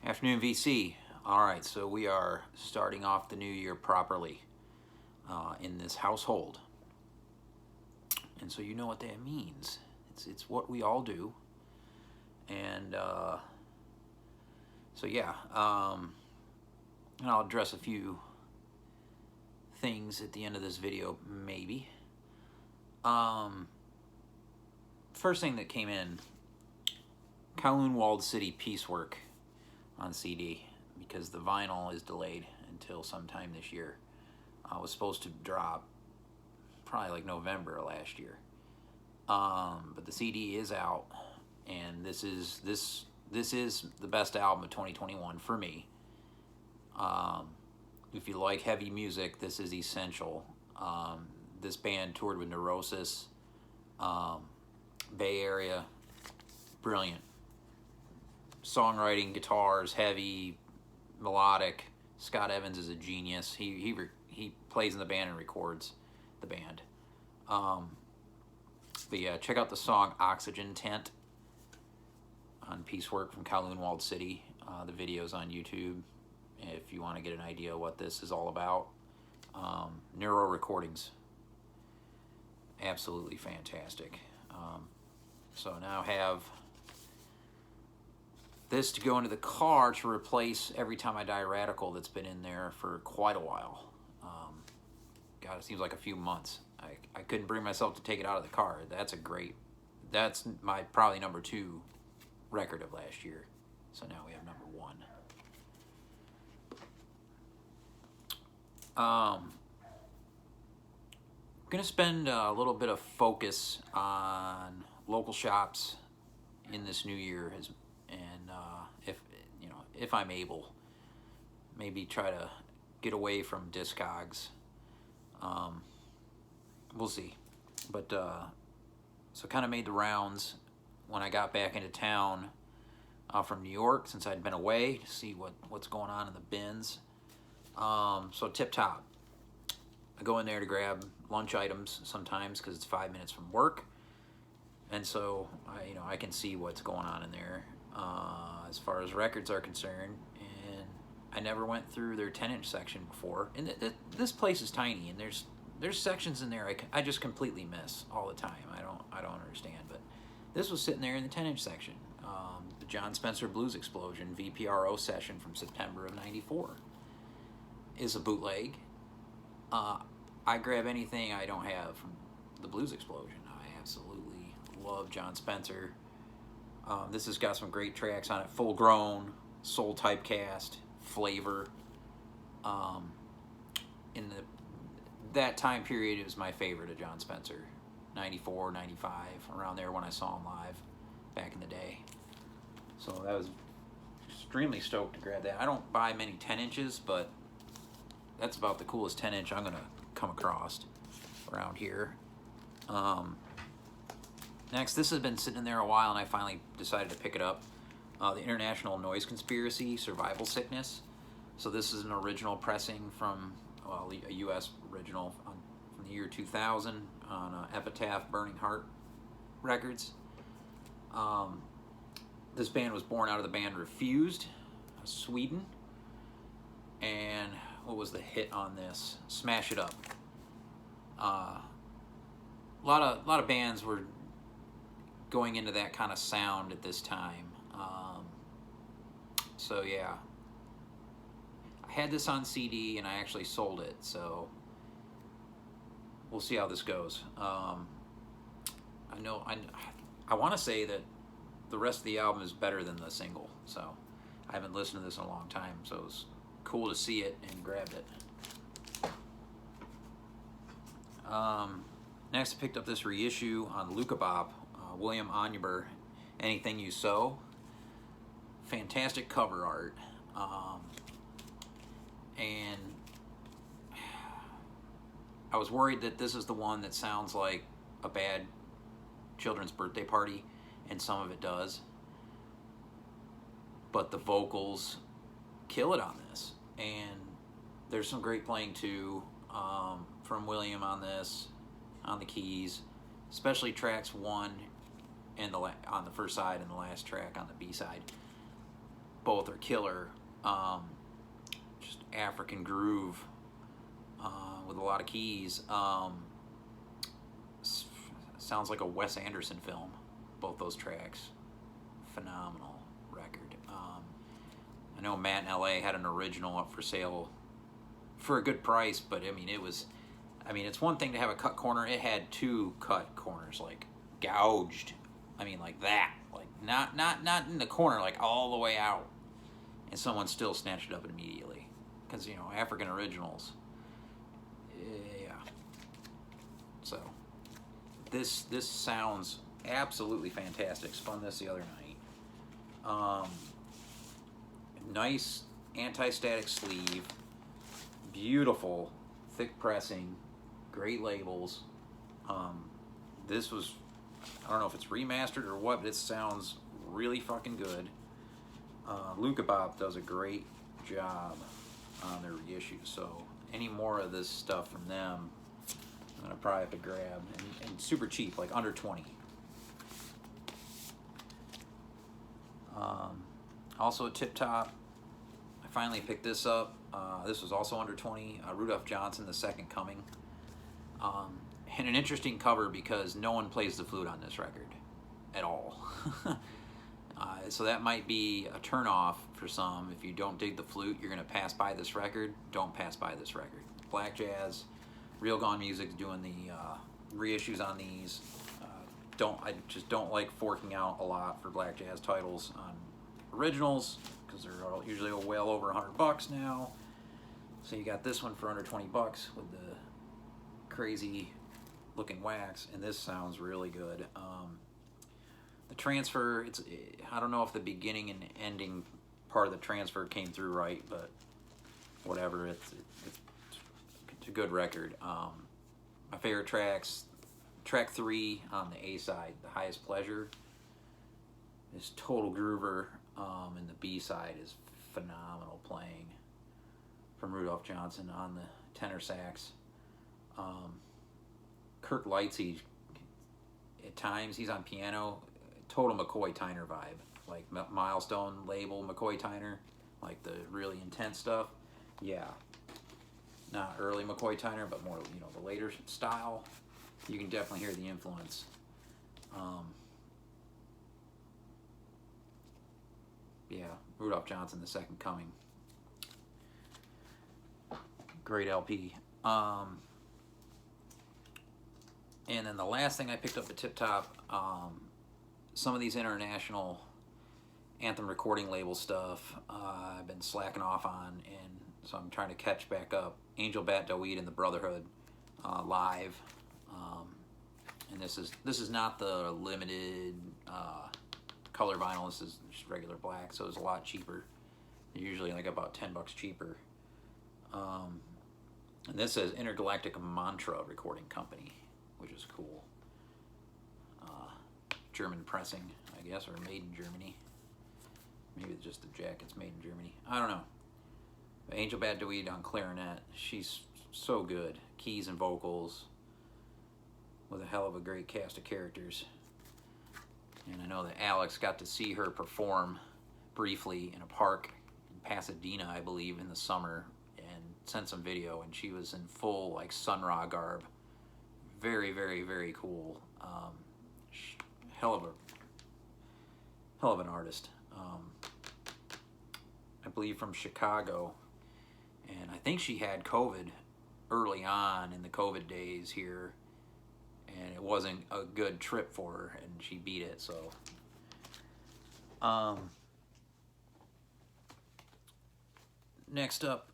Afternoon, VC. All right, so we are starting off the new year properly in this household. And so you know what that means. It's what we all do. And so yeah, and I'll address a few things at the end of this video, maybe. First thing that came in, Kowloon Walled City Piecework on CD, because the vinyl is delayed until sometime this year. Was supposed to drop probably like November of last year, but the CD is out, and this is the best album of 2021 for me. If you like heavy music, this is essential. This band toured with Neurosis, Bay Area, brilliant. Songwriting, guitars, heavy, melodic. Scott Evans is a genius. He plays in the band and records the band. But yeah, check out the song Oxygen Tent on Piecework from Kowloon Walled City. The video's on YouTube if you want to get an idea what this is all about. Neuro recordings, absolutely fantastic. So now have this to go into the car to replace Every Time I Die Radical that's been in there for quite a while. God, it seems like a few months. I couldn't bring myself to take it out of the car. That's my probably number 2 record of last year. So now we have number 1. Gonna spend a little bit of focus on local shops in this new year, and if I'm able, maybe try to get away from Discogs. We'll see. But so kind of made the rounds when I got back into town from New York, since I'd been away, to see what's going on in the bins. So Tip Top, I go in there to grab lunch items sometimes because it's 5 minutes from work, and so I can see what's going on in there as far as records are concerned. And I never went through their 10-inch section before, and this place is tiny, and there's sections in there I just completely miss all the time. I don't understand, but this was sitting there in the 10-inch section. The John Spencer Blues Explosion VPRO session from September of '94 is a bootleg. I grab anything I don't have from the Blues Explosion. I absolutely love John Spencer. This has got some great tracks on it. Full Grown, Soul Typecast, Flavor. In that time period, it was my favorite of John Spencer. 94, 95, around there when I saw him live back in the day. So I was extremely stoked to grab that. I don't buy many 10 inches, but that's about the coolest 10 inch I'm going to come across around here. Next, this has been sitting in there a while, and I finally decided to pick it up. The International Noise Conspiracy, Survival Sickness. So this is an original pressing from, a U.S. original from the year 2000 on Epitaph Burning Heart Records. This band was born out of the band Refused, Sweden. And what was the hit on this? Smash It Up. A lot of bands were going into that kind of sound at this time. So yeah, I had this on CD and I actually sold it, so we'll see how this goes. I want to say that the rest of the album is better than the single, so I haven't listened to this in a long time, so it was cool to see it and grabbed it. Next, I picked up this reissue on Luca Bop, William Onyeber, Anything You Sow. Fantastic cover art. And I was worried that this is the one that sounds like a bad children's birthday party, and some of it does. But the vocals kill it on this. And there's some great playing too from William on this, on the keys, especially tracks 1 and on the first side and the last track on the B side. both are killer. Just African groove with a lot of keys. Sounds like a Wes Anderson film, both those tracks. Phenomenal record. I know Matt in LA had an original up for sale for a good price, but I mean, it's one thing to have a cut corner. It had two cut corners, like gouged. I mean, like that, like not in the corner, like all the way out, and someone still snatched it up immediately, because African originals. Yeah. So this sounds absolutely fantastic. Spun this the other night. Nice anti-static sleeve, beautiful thick pressing, great labels. This was, I don't know if it's remastered or what, but it sounds really fucking good. Luca Bob does a great job on their reissues, so any more of this stuff from them, I'm gonna probably have to grab, and super cheap, like under 20. Also a Tip Top. I finally picked this up. This was also under 20. Rudolph Johnson, The Second Coming. And an interesting cover because no one plays the flute on this record at all. So that might be a turnoff for some. If you don't dig the flute, you're going to pass by this record. Don't pass by this record. Black Jazz, Real Gone Music's doing the reissues on these. I just don't like forking out a lot for Black Jazz titles on originals, because they're usually well over $100 now. So you got this one for under $20 with the crazy looking wax, and this sounds really good. The transfer, I don't know if the beginning and ending part of the transfer came through right, but whatever, it's a good record. My favorite tracks, track 3 on the A side, The Highest Pleasure, is total groover, and the B side is phenomenal playing from Rudolph Johnson on the tenor sax. Kirk Lightsey, at times he's on piano, total McCoy Tyner vibe, like Milestone label McCoy Tyner, like the really intense stuff. Yeah, not early McCoy Tyner, but more the later style. You can definitely hear the influence. Yeah, Rudolph Johnson, The Second Coming. Great LP. And then the last thing I picked up at Tip Top, some of these international anthem recording label stuff I've been slacking off on, and so I'm trying to catch back up. Angel Bat Dawid and the Brotherhood live, and this is not the limited color vinyl. This is just regular black, so it's a lot cheaper. Usually like about $10 cheaper. And this says Intergalactic Mantra Recording Company, which is cool. German pressing, I guess, or made in Germany. Maybe just the jacket's made in Germany. I don't know. But Angel Bat Dawid on clarinet, she's so good. Keys and vocals, with a hell of a great cast of characters. And I know that Alex got to see her perform briefly in a park in Pasadena, I believe, in the summer, and sent some video, and she was in full like Sun Ra garb. Very, very, very cool. Hell of an artist. I believe from Chicago, and I think she had COVID early on in the COVID days here, and it wasn't a good trip for her, and she beat it. So next up,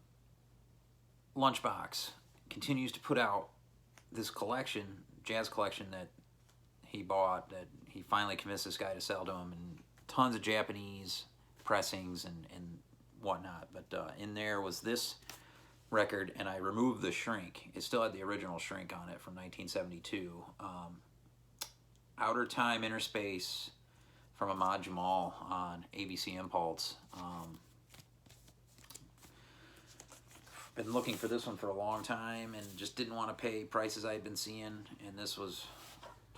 Lunchbox continues to put out this collection, jazz collection, that he bought, that he finally convinced this guy to sell to him, and tons of Japanese pressings and whatnot. But in there was this record, and I removed the shrink. It still had the original shrink on it from 1972. Outer Time, Inner Space from Ahmad Jamal on ABC Impulse. Been looking for this one for a long time and just didn't want to pay prices I'd been seeing, and this was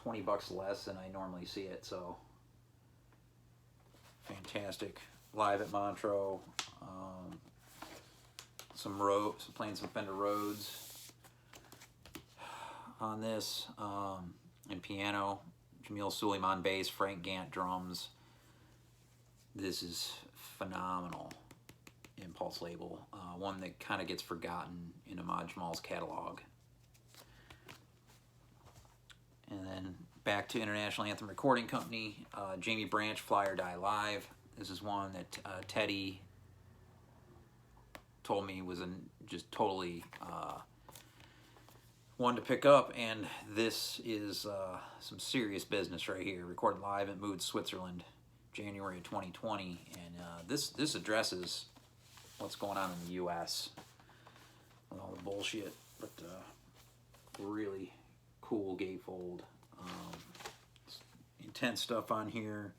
$20 less than I normally see it, so fantastic live at Montreux. Playing some Fender Rhodes on this, and piano. Jamil Suleiman bass, Frank Gant drums. This is phenomenal Impulse label, one that kind of gets forgotten in Ahmad Jamal's catalog. And then back to International Anthem Recording Company, Jamie Branch, Fly or Die Live. This is one that Teddy told me was just totally one to pick up, and this is some serious business right here. Recorded live at Mood, Switzerland, January of 2020, and this addresses what's going on in the U.S. with all the bullshit, but really cool gatefold. Intense stuff on here.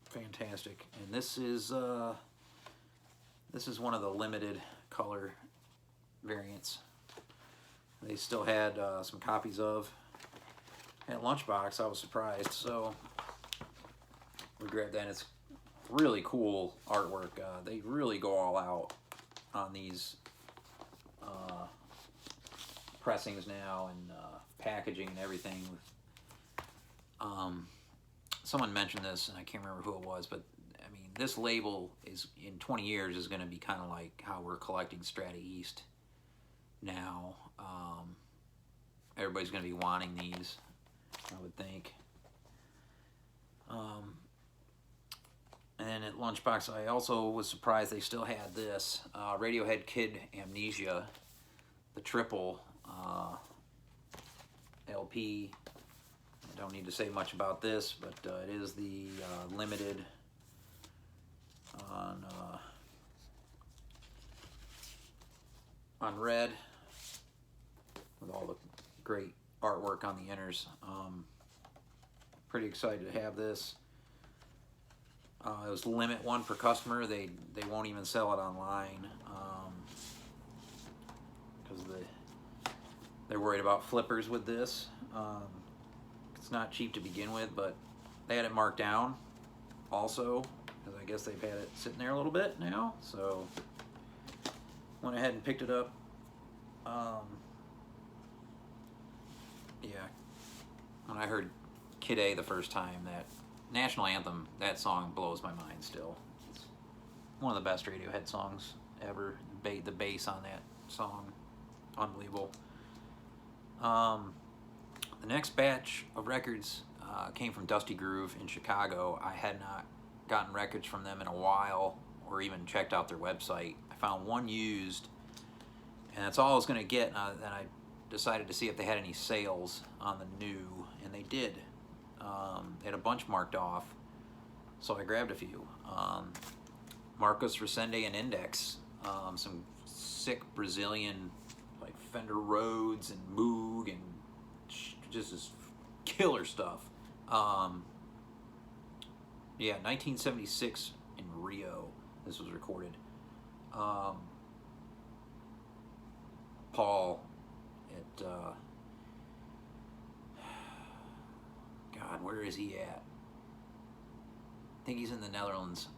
Fantastic. And this is one of the limited color variants. They still had some copies of at Lunchbox. I was surprised, so we grabbed that. It's really cool artwork. They really go all out on these pressings now, and packaging and everything. Someone mentioned this, and I can't remember who it was, but I mean, this label is, in 20 years, is going to be kind of like how we're collecting Strata East now. Everybody's going to be wanting these, I would think. And at Lunchbox, I also was surprised they still had this Radiohead Kid Amnesia, the triple LP. I don't need to say much about this, but it is the limited on red with all the great artwork on the inners. Pretty excited to have this. It was limit one per customer. They won't even sell it online because they're worried about flippers with this. It's not cheap to begin with, but they had it marked down also, because I guess they've had it sitting there a little bit now, so went ahead and picked it up. Yeah, when I heard Kid A the first time, that National Anthem, that song blows my mind still. It's one of the best Radiohead songs ever. The bass on that song, unbelievable. The next batch of records came from Dusty Groove in Chicago. I had not gotten records from them in a while, or even checked out their website. I found one used, and that's all I was going to get. And I decided to see if they had any sales on the new, and they did. They had a bunch marked off, so I grabbed a few. Marcos Resende and Index, some sick Brazilian like Fender Rhodes and Moog and just this killer stuff. Yeah, 1976 in Rio, this was recorded. Paul at God, where is he at? I think he's in the Netherlands.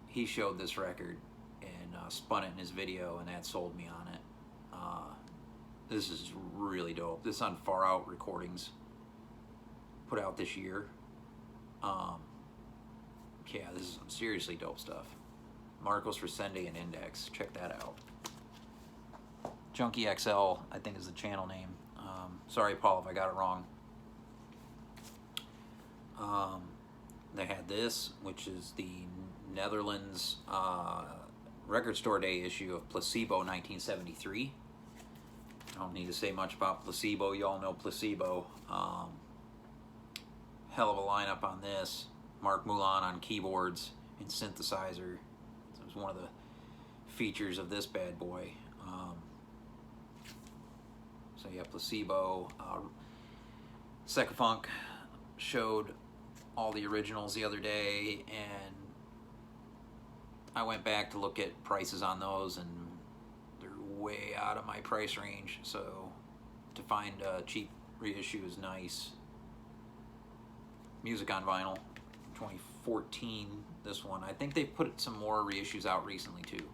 He showed this record and spun it in his video, and that sold me on it. This is really dope. This on Far Out Recordings, put out this year. Yeah, this is some seriously dope stuff. Marcos Resende and Index, check that out. Junkie XL, I think, is the channel name. Sorry, Paul, if I got it wrong. They had this, which is the Netherlands Record Store Day issue of Placebo 1973. I don't need to say much about Placebo. You all know Placebo. Hell of a lineup on this. Mark Moulin on keyboards and synthesizer. So it was one of the features of this bad boy. So yeah, Placebo. Secafunk showed all the originals the other day, and I went back to look at prices on those, and they're way out of my price range, so to find a cheap reissue is nice. Music on vinyl, 2014, this one. I think they put some more reissues out recently too.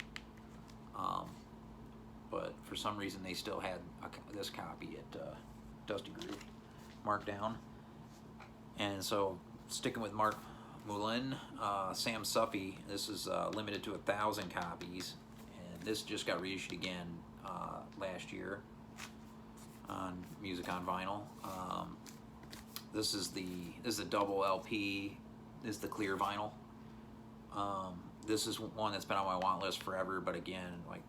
But for some reason they still had this copy at Dusty Groove Markdown. And so sticking with Mark Moulin, Sam Suffy, this is limited to 1,000 copies, and this just got reissued again last year on Music on Vinyl. This is the double LP. This is the clear vinyl. This is one that's been on my want list forever, but again, like,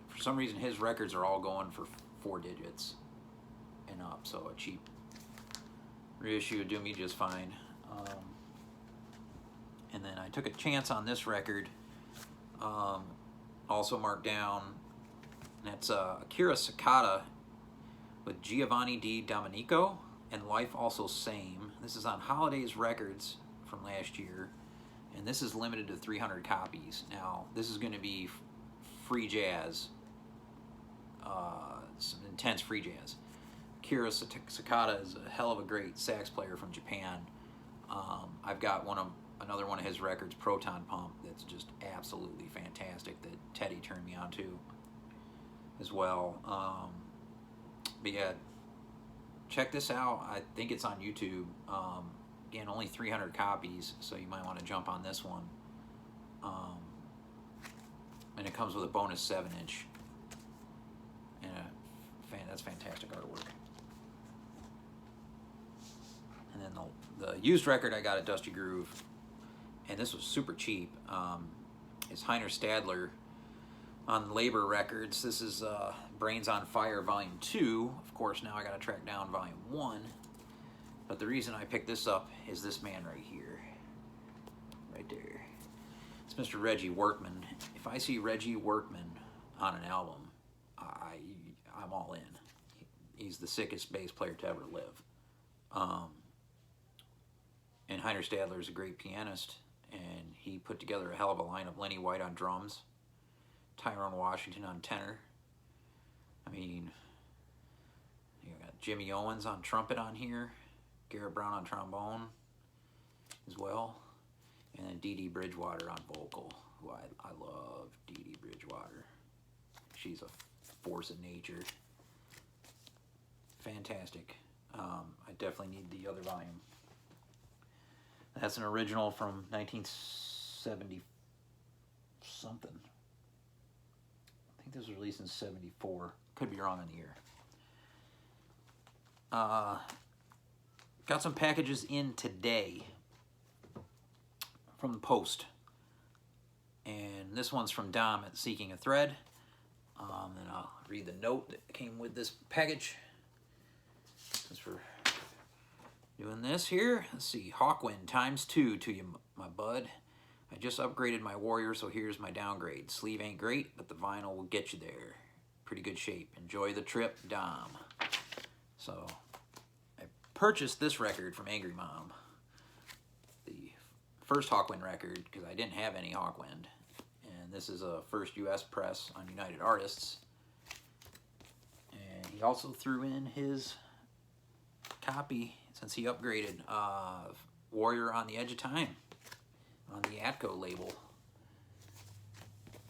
for some reason his records are all going for 4 digits and up, so a cheap reissue would do me just fine. And then I took a chance on this record, also marked down. That's Akira Sakata with Giovanni Di Domenico and Life Also Same. This is on Holidays Records from last year, and this is limited to 300 copies. Now, this is going to be free jazz, some intense free jazz. Akira Sakata is a hell of a great sax player from Japan. I've got another one of his records, Proton Pump, that's just absolutely fantastic, that Teddy turned me on to as well. But yeah, check this out. I think it's on YouTube. Again, only 300 copies, so you might want to jump on this one. And it comes with a bonus 7-inch. And that's fantastic artwork. And then the used record I got at Dusty Groove, and this was super cheap, is Heiner Stadler on Labor Records. This is Brains on Fire Volume 2. Of course, now I got to track down Volume 1. But the reason I picked this up is this man right here. Right there. It's Mr. Reggie Workman. If I see Reggie Workman on an album, I'm all in. He's the sickest bass player to ever live. And Heiner Stadler is a great pianist, and he put together a hell of a lineup. Lenny White on drums, Tyrone Washington on tenor. I mean, you got Jimmy Owens on trumpet on here, Garrett Brown on trombone as well, and then Dee Dee Bridgewater on vocal, who I love Dee Dee Bridgewater. She's a force of nature. Fantastic. I definitely need the other volume. That's an original from 1970 something. I think this was released in 74. Could be wrong on the year. Got some packages in today from the Post. And this one's from Dom at Seeking a Thread. And I'll read the note that came with this package. Since we're doing this here, let's see. Hawkwind ×2 to you, my bud. I just upgraded my Warrior, so here's my downgrade. Sleeve ain't great, but the vinyl will get you there. Pretty good shape. Enjoy the trip, Dom. So, I purchased this record from Angry Mom. The first Hawkwind record, because I didn't have any Hawkwind. And this is a first U.S. press on United Artists. And he also threw in his copy, since he upgraded, Warrior on the Edge of Time on the Atco label.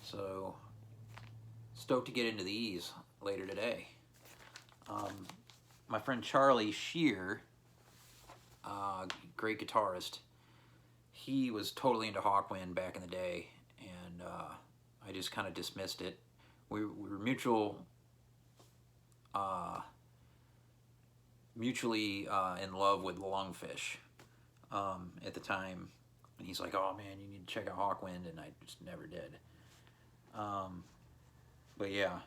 So stoked to get into these later today. My friend Charlie Shear, great guitarist, he was totally into Hawkwind back in the day, and I just kind of dismissed it. We were mutually in love with Lungfish at the time, and he's like, oh man, you need to check out Hawkwind, and I just never did. But yeah,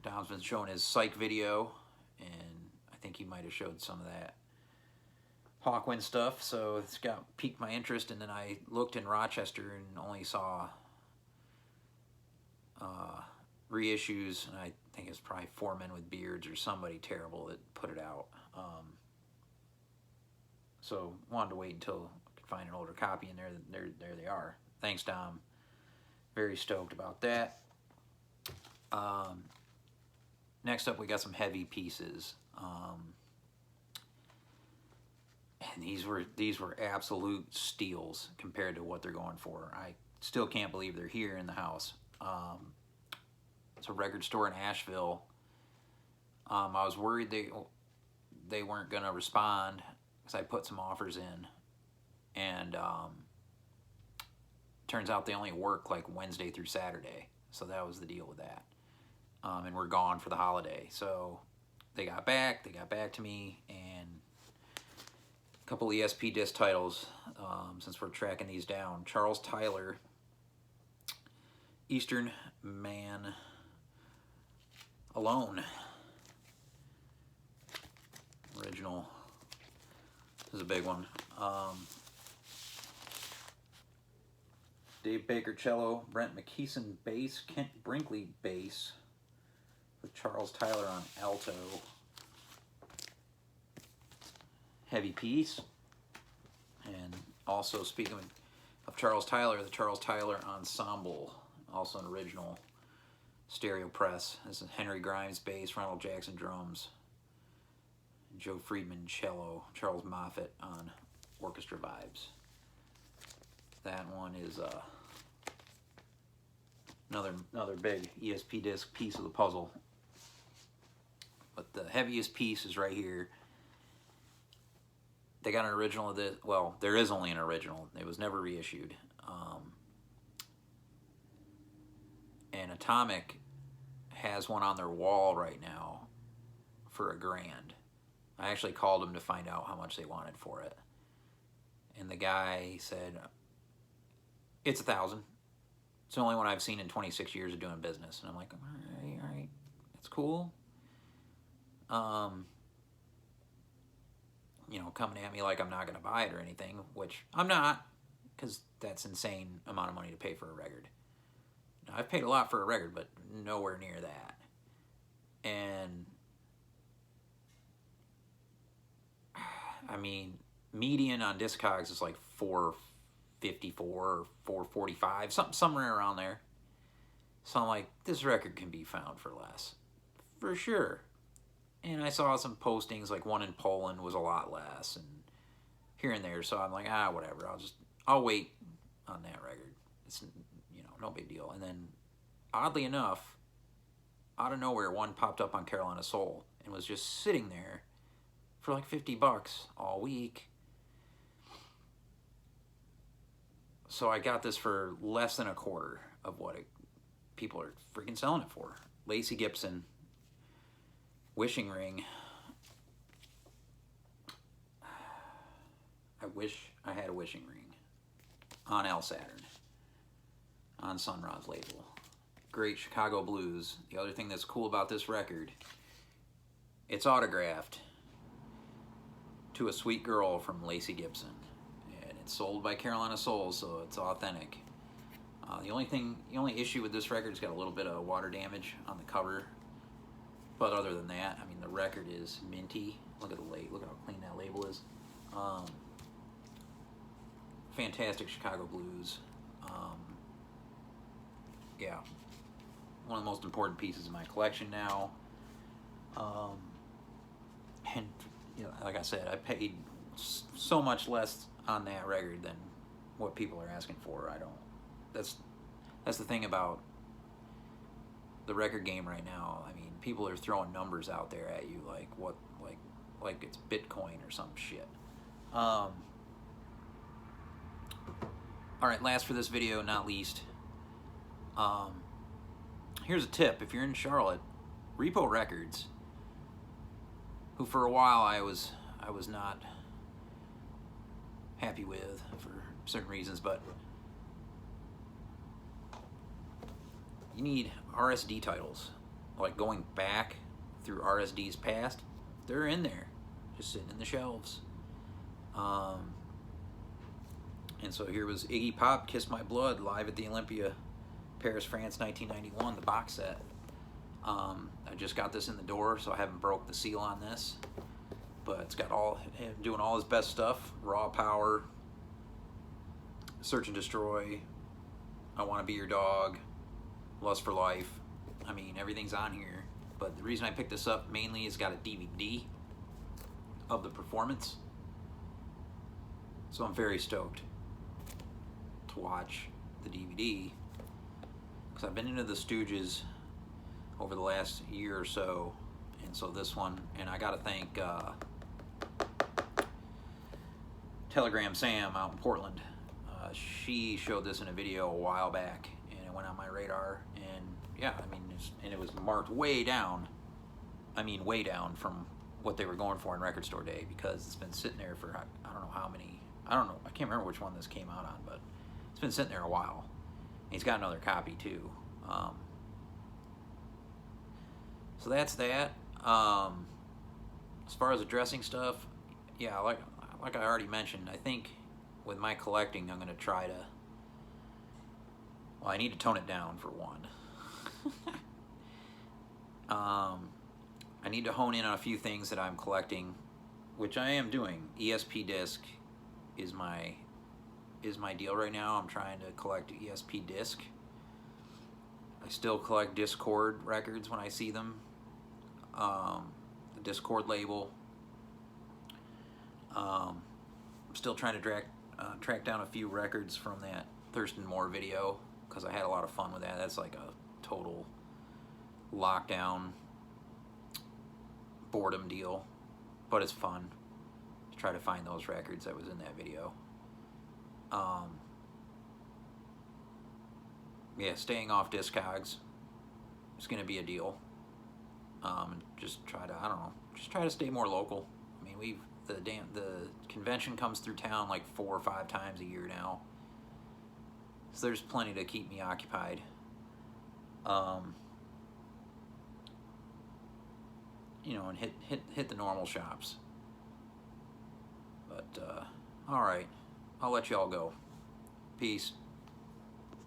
Dom's been showing his Psych video, and I think he might have showed some of that Hawkwind stuff, so it's piqued my interest. And then I looked in Rochester and only saw reissues, and I think it's probably Four Men with Beards or somebody terrible that put it out. So wanted to wait until I could find an older copy, and there they are. Thanks, Dom. Very stoked about that. Next up, we got some heavy pieces. And these were absolute steals compared to what they're going for. I still can't believe they're here in the house. It's a record store in Asheville. I was worried they weren't gonna respond because I put some offers in, and turns out they only work like Wednesday through Saturday. So that was the deal with that. And we're gone for the holiday. So they got back to me, and a couple ESP disc titles, since we're tracking these down. Charles Tyler, Eastern Man Alone. Original. This is a big one. Dave Baker cello, Brent McKeeson bass, Kent Brinkley bass, with Charles Tyler on alto. Heavy piece. And also, speaking of Charles Tyler, the Charles Tyler Ensemble, also an original stereo press. This is Henry Grimes bass, Ronald Jackson drums, Joe Friedman cello, Charles Moffett on orchestra vibes. That one is another big ESP disc piece of the puzzle. But the heaviest piece is right here. They got an original of this. Well, there is only an original. It was never reissued. And Atomic has one on their wall right now for $1,000. I actually called them to find out how much they wanted for it. And the guy said, it's $1,000. It's the only one I've seen in 26 years of doing business. And I'm like, all right, that's cool. You know, coming at me like I'm not going to buy it or anything, which I'm not, because that's insane amount of money to pay for a record. Now, I've paid a lot for a record, but nowhere near that. And I mean, median on Discogs is like 454 or 445, somewhere around there. So I'm like, this record can be found for less, for sure. And I saw some postings, like one in Poland was a lot less, and here and there. So I'm like, whatever. I'll wait on that record. It's, you know, no big deal. And then, oddly enough, out of nowhere, one popped up on Carolina Soul and was just sitting there for like $50 all week. So I got this for less than a quarter of what people are freaking selling it for. Lacey Gibson, Wishing Ring. I wish I had a Wishing Ring on Al Saturn, on Sun Ra's label. Great Chicago blues. The other thing that's cool about this record, it's autographed to a sweet girl from Lacey Gibson, and it's sold by Carolina Soul, so it's authentic. The only issue with this record is got a little bit of water damage on the cover, but other than that, I mean, the record is minty. Look at the look at how clean that label is. Fantastic Chicago blues. Yeah, one of the most important pieces in my collection now. And you know, like I said, I paid so much less on that record than what people are asking for. That's the thing about the record game right now. I mean, people are throwing numbers out there at you like it's Bitcoin or some shit. All right, last for this video, not least. Here's a tip: if you're in Charlotte, Repo Records, who for a while I was not happy with for certain reasons, but you need RSD titles, like going back through RSD's past. They're in there, just sitting in the shelves. And so here was Iggy Pop, Kiss My Blood, live at the Olympia, Paris, France, 1991, the box set. I just got this in the door, so I haven't broke the seal on this. But it's got him doing all his best stuff. Raw Power, Search and Destroy, I Want to Be Your Dog, Lust for Life. I mean, everything's on here. But the reason I picked this up mainly is got a DVD of the performance. So I'm very stoked to watch the DVD, because I've been into the Stooges over the last year or so, and so this one, and I gotta thank Telegram Sam out in Portland. She showed this in a video a while back, and it went on my radar, and yeah, I mean, and it was marked way down. I mean, way down from what they were going for in Record Store Day, because it's been sitting there for I don't know how many. I don't know. I can't remember which one this came out on, but it's been sitting there a while. And he's got another copy too. So that's that. As far as addressing stuff, yeah, like I already mentioned, I think with my collecting, I'm going to try to, well, I need to tone it down for one. I need to hone in on a few things that I'm collecting, which I am doing. ESP disc is my deal right now. I'm trying to collect ESP disc. I still collect Discord records when I see them. The Discord label. I'm still trying to track down a few records from that Thurston Moore video, because I had a lot of fun with that. That's like a total lockdown boredom deal, but it's fun to try to find those records that was in that video. Yeah, staying off Discogs is going to be a deal. Just try to, I don't know, just try to stay more local. I mean, the convention comes through town like 4 or 5 times a year now, so there's plenty to keep me occupied. You know, and hit the normal shops. But all right, I'll let y'all go. Peace.